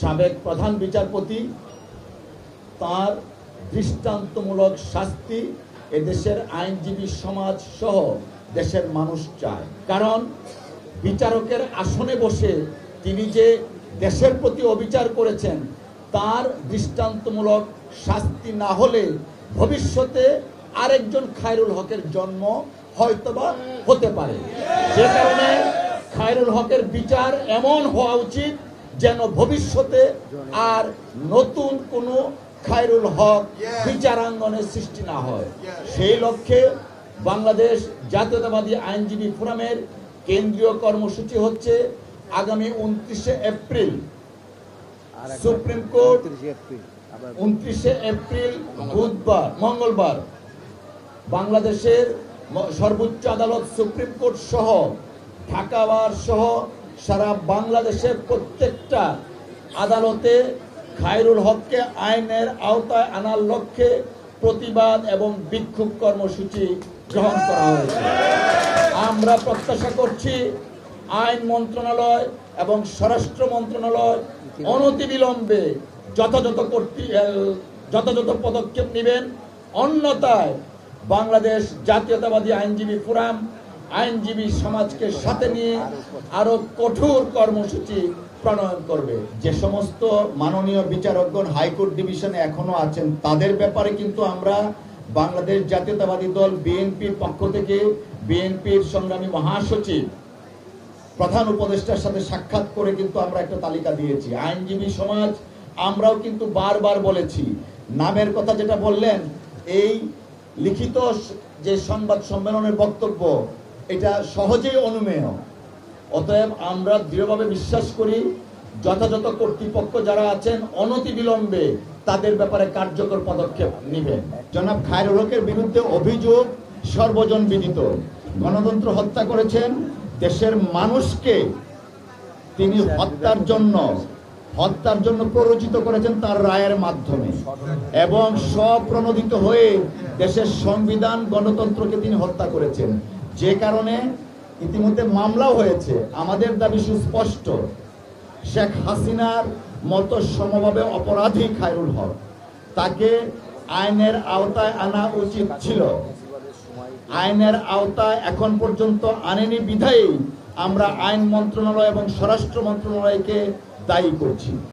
সাবেক প্রধান বিচারপতি তার দৃষ্টান্তমূলক শাস্তি এদেশের আইনজীবী সমাজ সহ দেশের মানুষ চায়। কারণ বিচারকের আসনে বসে তিনি যে দেশের প্রতি অবিচার করেছেন তার দৃষ্টান্তমূলক শাস্তি না হলে ভবিষ্যতে আরেকজন খায়রুল হকের জন্ম হয়তোবা হতে পারে। যে কারণে খায়রুল হকের বিচার এমন হওয়া উচিত যেন ভবিষ্যতে আর নতুন কোনো খায়রুল হক বিচারাঙ্গনে সৃষ্টি না হয়। সেই লক্ষ্যে বাংলাদেশ জাতীয়তাবাদী আইনজীবী ফোরামের কেন্দ্রীয় কর্মসূচি হচ্ছে আগামী 29শে এপ্রিল সুপ্রিম কোর্ট 29শে এপ্রিল বুধবার মঙ্গলবার বাংলাদেশের সর্বোচ্চ আদালত সুপ্রিম কোর্ট সহ ঢাকা বার সহ সারা বাংলাদেশের প্রত্যেকটা আদালতে খায়রুল হককে আইনের আওতায় আনার লক্ষ্যে প্রতিবাদ এবং বিক্ষোভ কর্মসূচি গ্রহণ করা হয়েছে। আমরা প্রত্যাশা করছি আইন মন্ত্রণালয় এবং স্বরাষ্ট্র মন্ত্রণালয় অনতিবিলম্বে যথাযথ পদক্ষেপ নেবেন। অন্যথায় বাংলাদেশ জাতীয়তাবাদী আইনজীবী ফোরাম আইনজীবী সমাজকে সাথে নিয়ে আরো কঠোর কর্মসূচি প্রণয়ন করবে। যে সমস্ত মাননীয় বিচারকগণ হাইকোর্ট ডিভিশনে এখনো আছেন তাদের ব্যাপারে কিন্তু আমরা বাংলাদেশ জাতীয়তাবাদী দল বিএনপির পক্ষ থেকে বিএনপির সংগ্রামী মহাসচিব প্রধান উপদেষ্টার সাথে সাক্ষাৎ করে কিন্তু আমরা একটা তালিকা দিয়েছি। আইনজীবী সমাজ আমরাও কিন্তু বারবার বলেছি, নামের কথা যেটা বললেন, এই লিখিত যে সংবাদ সম্মেলনের বক্তব্য এটা সহজেই অনুমেয়। অতএব আমরা দৃঢ়ভাবে বিশ্বাস করি যথাযথ কর্তৃপক্ষ যারা আছেন অনতিবিলম্বে তাদের ব্যাপারে কার্যকর পদক্ষেপ নেবেন। জনাব খায়রুল হকের বিরুদ্ধে অভিযোগ সর্বজন বিদিত, গণতন্ত্র হত্যা করেছেন, দেশের মানুষকে তিনি হত্যার জন্য প্ররোচিত করেছেন তার রায়ের মাধ্যমে এবং স্বপ্রণোদিত হয়ে দেশের সংবিধান গণতন্ত্রকে তিনি হত্যা করেছেন। যে কারণে ইতিমধ্যে মামলাও হয়েছে। আমাদের দাবি সুস্পষ্ট, শেখ হাসিনার মতো সমভাবে অপরাধী খায়রুল হক, তাকে আইনের আওতায় আনা উচিত ছিল। আইনের আওতায় এখন পর্যন্ত আনেনি বিধায়ী আমরা আইন মন্ত্রণালয় এবং স্বরাষ্ট্র মন্ত্রণালয়কে দায়ী করছি।